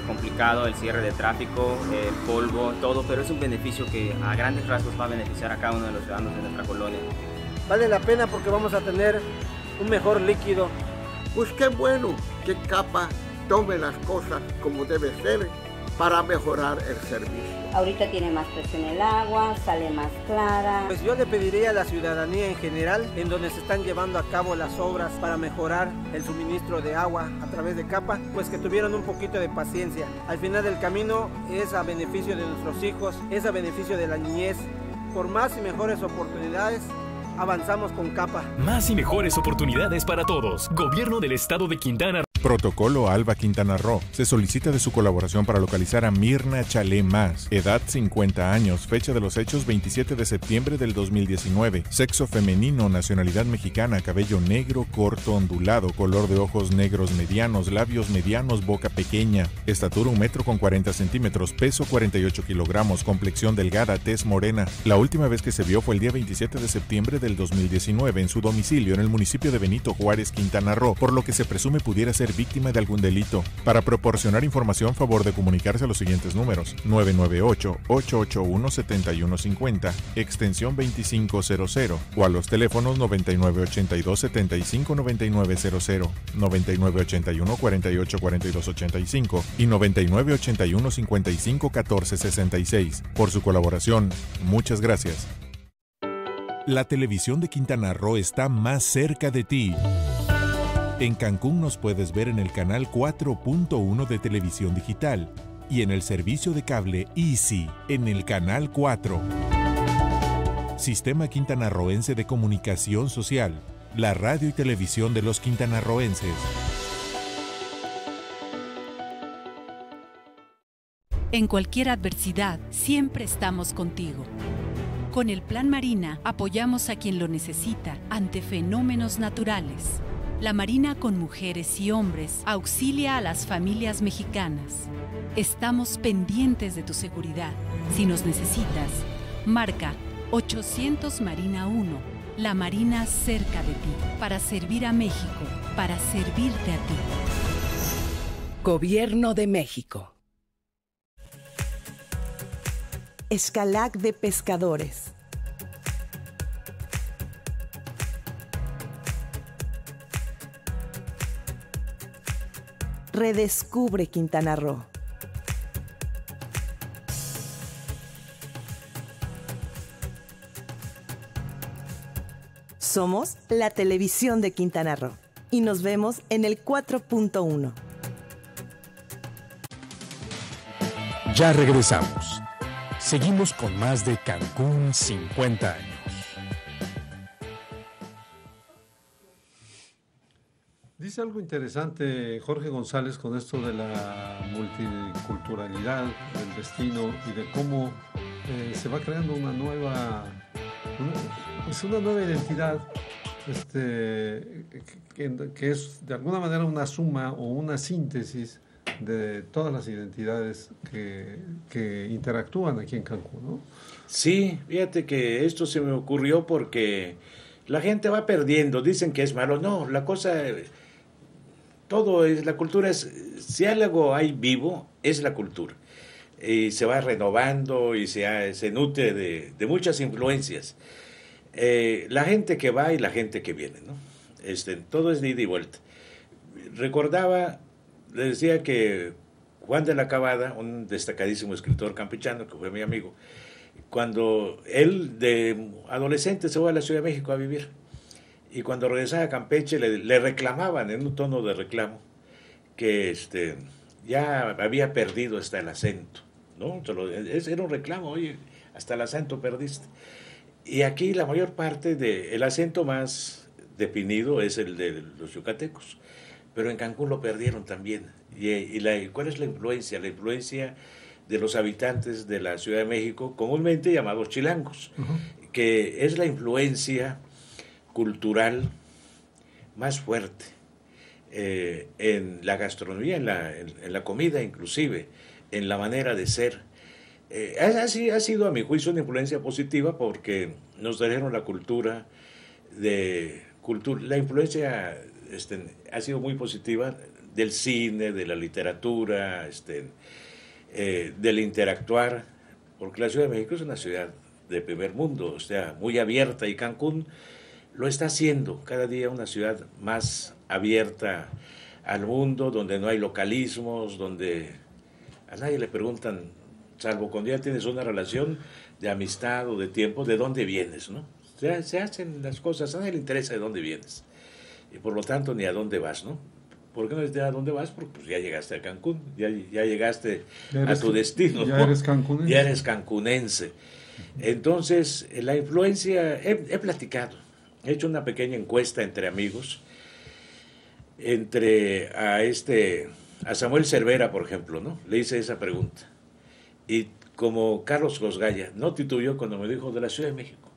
complicado el cierre de tráfico, el polvo, todo, pero es un beneficio que a grandes rasgos va a beneficiar a cada uno de los ciudadanos de nuestra colonia. Vale la pena porque vamos a tener un mejor líquido. Pues qué bueno que CAPA tome las cosas como debe ser para mejorar el servicio. Ahorita tiene más presión el agua, sale más clara. Pues yo le pediría a la ciudadanía en general, en donde se están llevando a cabo las obras para mejorar el suministro de agua a través de CAPA, pues que tuvieran un poquito de paciencia. Al final del camino es a beneficio de nuestros hijos, es a beneficio de la niñez. Por más y mejores oportunidades, avanzamos con CAPA. Más y mejores oportunidades para todos. Gobierno del Estado de Quintana Roo. Protocolo Alba Quintana Roo. Se solicita de su colaboración para localizar a Mirna Chalé Más. Edad 50 años. Fecha de los hechos 27 de septiembre del 2019. Sexo femenino. Nacionalidad mexicana. Cabello negro, corto, ondulado. Color de ojos negros medianos. Labios medianos. Boca pequeña. Estatura 1,40 m. Peso 48 kilogramos. Complexión delgada. Tez morena. La última vez que se vio fue el día 27 de septiembre del 2019 en su domicilio en el municipio de Benito Juárez, Quintana Roo, por lo que se presume pudiera ser víctima de algún delito. Para proporcionar información, favor de comunicarse a los siguientes números: 998-881-7150, extensión 2500, o a los teléfonos 9982-759900, 9981-484285 y 9981-551466. Por su colaboración, muchas gracias. La televisión de Quintana Roo está más cerca de ti. En Cancún nos puedes ver en el canal 4.1 de televisión digital y en el servicio de cable Easy en el canal 4. Sistema Quintanarroense de Comunicación Social, la radio y televisión de los quintanarroenses. En cualquier adversidad, siempre estamos contigo. Con el Plan Marina apoyamos a quien lo necesita ante fenómenos naturales. La Marina con mujeres y hombres auxilia a las familias mexicanas. Estamos pendientes de tu seguridad. Si nos necesitas, marca 800 Marina 1, la Marina cerca de ti, para servir a México, para servirte a ti. Gobierno de México. Escalac de Pescadores. Redescubre Quintana Roo. Somos la televisión de Quintana Roo y nos vemos en el 4.1. Ya regresamos. Seguimos con más de Cancún 50 años. Dice algo interesante Jorge González con esto de la multiculturalidad, del destino y de cómo se va creando una nueva identidad que es de alguna manera una suma o una síntesis de todas las identidades que interactúan aquí en Cancún, ¿no? Sí, fíjate que esto se me ocurrió porque la gente va perdiendo, dicen que es malo, no, la cosa, todo es, la cultura es, si algo hay vivo, es la cultura, y se va renovando y se nutre de muchas influencias, la gente que va y la gente que viene, ¿no? Todo es de ida y vuelta. Recordaba, le decía que Juan de la Cabada, un destacadísimo escritor campechano, que fue mi amigo, cuando él de adolescente se fue a la Ciudad de México a vivir, y cuando regresaba a Campeche le reclamaban en un tono de reclamo que ya había perdido hasta el acento, ¿no? Era un reclamo, oye, hasta el acento perdiste. Y aquí la mayor parte del acento más definido es el de los yucatecos, pero en Cancún lo perdieron también. ¿Cuál es la influencia? La influencia de los habitantes de la Ciudad de México, comúnmente llamados chilangos, que es la influencia cultural más fuerte en la gastronomía, en la comida inclusive, en la manera de ser. Ha sido a mi juicio una influencia positiva porque nos trajeron la cultura la influencia ha sido muy positiva del cine, de la literatura, del interactuar, porque la Ciudad de México es una ciudad de primer mundo, o sea, muy abierta, y Cancún lo está haciendo cada día una ciudad más abierta al mundo, donde no hay localismos, donde a nadie le preguntan, salvo cuando ya tienes una relación de amistad o de tiempo, de dónde vienes, ¿no? Se hacen las cosas, a nadie le interesa de dónde vienes, y por lo tanto ni a dónde vas, ¿no? ¿Por qué no dices a dónde vas? Porque pues, ya llegaste a Cancún, ya llegaste a tu destino, ya ¿no? Eres cancunense. Ya eres cancunense. Entonces, la influencia, he platicado, he hecho una pequeña encuesta entre amigos, a Samuel Cervera, por ejemplo, ¿no? Le hice esa pregunta. Y como Carlos Cosgaya, no titubeó cuando me dijo de la Ciudad de México.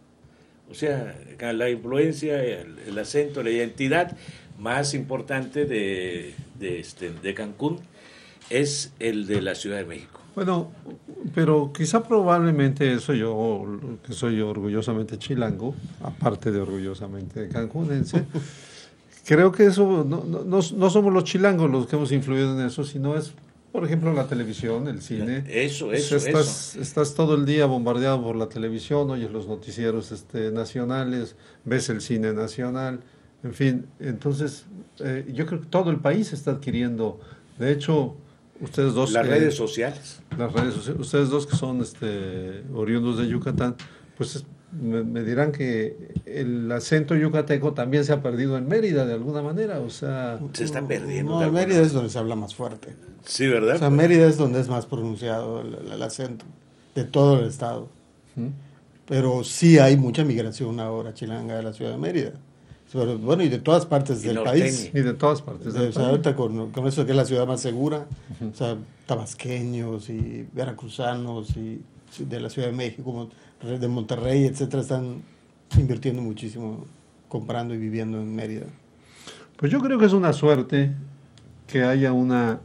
O sea, la influencia, el acento, la identidad más importante de Cancún es el de la Ciudad de México. Bueno, pero quizá probablemente eso yo, que soy orgullosamente chilango, aparte de orgullosamente cancunense, Creo que eso no somos los chilangos los que hemos influido en eso, sino es, por ejemplo, la televisión, el cine. Eso. Estás todo el día bombardeado por la televisión, oyes los noticieros nacionales, ves el cine nacional, en fin. Entonces, yo creo que todo el país está adquiriendo, de hecho, ustedes dos... Las redes sociales. Ustedes dos que son oriundos de Yucatán, pues me dirán que el acento yucateco también se ha perdido en Mérida de alguna manera, o sea... Se está perdiendo. No, en Mérida es donde se habla más fuerte. Sí, ¿verdad? O sea, Mérida es donde es más pronunciado el acento de todo el estado. Pero sí hay mucha migración ahora chilanga de la ciudad de Mérida. Pero, bueno, y de todas partes del país. Y de todas partes del o sea, ahorita con eso que es la ciudad más segura, o sea, tabasqueños y veracruzanos y de la Ciudad de México, de Monterrey, etcétera, están invirtiendo muchísimo, comprando y viviendo en Mérida. Pues yo creo que es una suerte que haya una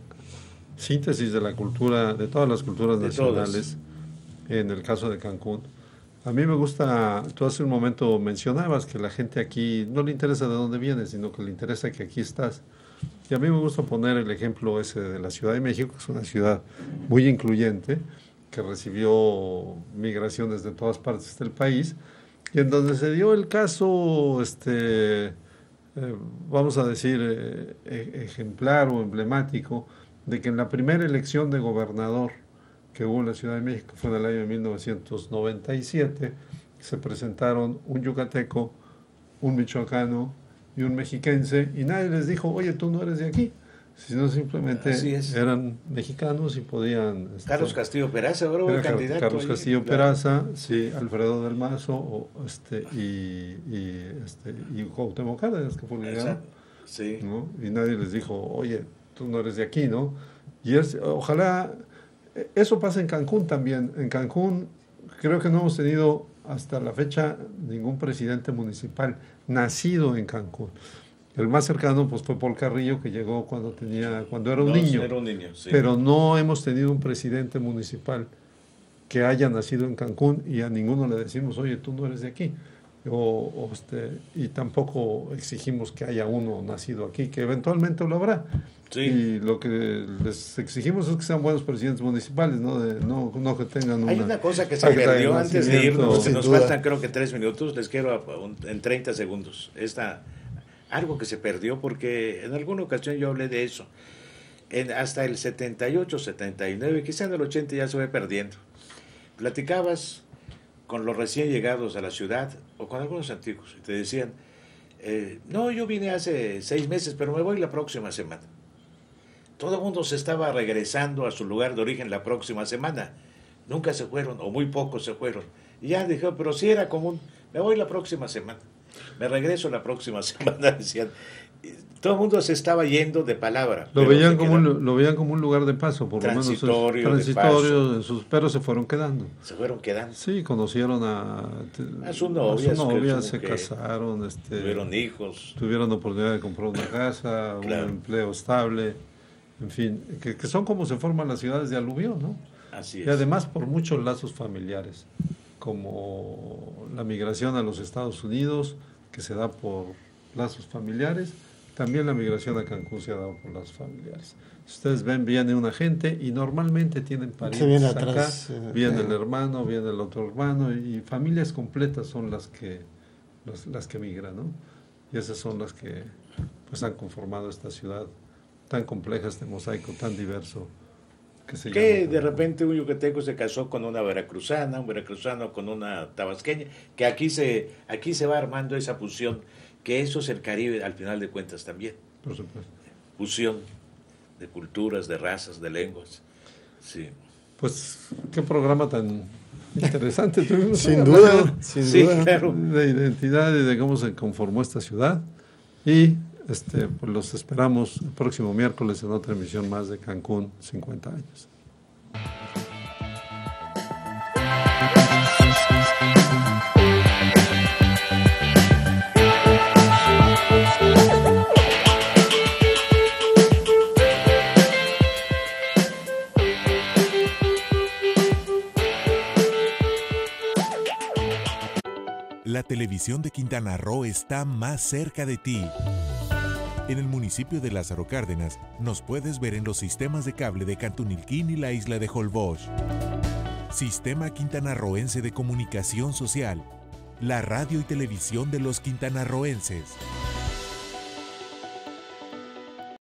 síntesis de la cultura, de todas las culturas nacionales, en el caso de Cancún. A mí me gusta, tú hace un momento mencionabas que la gente aquí no le interesa de dónde vienes, sino que le interesa que aquí estás. Y a mí me gusta poner el ejemplo ese de la Ciudad de México, que es una ciudad muy incluyente, que recibió migraciones de todas partes del país, y en donde se dio el caso, vamos a decir, ejemplar o emblemático, de que en la primera elección de gobernador que hubo en la Ciudad de México, fue en el año 1997, se presentaron un yucateco, un michoacano y un mexiquense, y nadie les dijo, oye, tú no eres de aquí, sino simplemente eran mexicanos y podían... Carlos Castillo Peraza, ahora fue candidato. Carlos Castillo Peraza, sí, Alfredo del Mazo, y Cuauhtémoc Cárdenas, que fue el legado, sí. ¿no? Y nadie les dijo, oye, tú no eres de aquí, ¿no? Y ojalá eso pasa en Cancún también. En Cancún creo que no hemos tenido hasta la fecha ningún presidente municipal nacido en Cancún. El más cercano pues fue Paul Carrillo, que llegó cuando era un niño. Era un niño, sí. Pero no hemos tenido un presidente municipal que haya nacido en Cancún, y a ninguno le decimos, oye, tú no eres de aquí. Y tampoco exigimos que haya uno nacido aquí, que eventualmente lo habrá. Sí. Y lo que les exigimos es que sean buenos presidentes municipales, no que tengan Hay una cosa que se perdió antes de irnos, nos faltan creo que 3 minutos, les quiero en 30 segundos. Algo que se perdió, porque en alguna ocasión yo hablé de eso. Hasta el 78, 79, quizá en el 80 ya se fue perdiendo. Platicabas con los recién llegados a la ciudad o con algunos antiguos y te decían, no, yo vine hace 6 meses, pero me voy la próxima semana. Todo el mundo se estaba regresando a su lugar de origen la próxima semana. Nunca se fueron, o muy pocos se fueron. Y ya dijeron, pero sí era común, me voy la próxima semana. Me regreso la próxima semana, decían. Todo el mundo se estaba yendo de palabra. Lo veían como un lugar de paso, por lo menos transitorio, pero se fueron quedando. Se fueron quedando. Sí, conocieron a su novia, se casaron, tuvieron hijos, tuvieron la oportunidad de comprar una casa, claro, un empleo estable, en fin, que son como se forman las ciudades de aluvión, ¿no? Así es. Y además por muchos lazos familiares, como la migración a los Estados Unidos, que se da por lazos familiares. También la migración a Cancún se ha dado por lazos familiares. Ustedes ven, viene una gente y normalmente tienen parientes acá, viene el hermano, viene el otro hermano, y familias completas son las que migran, ¿no? Y esas son las que pues han conformado esta ciudad tan compleja, este mosaico tan diverso. Que de repente un yucateco se casó con una veracruzana, un veracruzano con una tabasqueña, que aquí se va armando esa fusión, que eso es el Caribe al final de cuentas también. Por supuesto. Fusión de culturas, de razas, de lenguas. Sí. Pues qué programa tan interesante tuvimos. Sin duda, claro. De identidad y de cómo se conformó esta ciudad. Y pues los esperamos el próximo miércoles en otra emisión más de Cancún 50 años. La televisión de Quintana Roo está más cerca de ti. En el municipio de Lázaro Cárdenas, nos puedes ver en los sistemas de cable de Cantunilquín y la isla de Holbox. Sistema Quintanarroense de Comunicación Social, la radio y televisión de los quintanarroenses.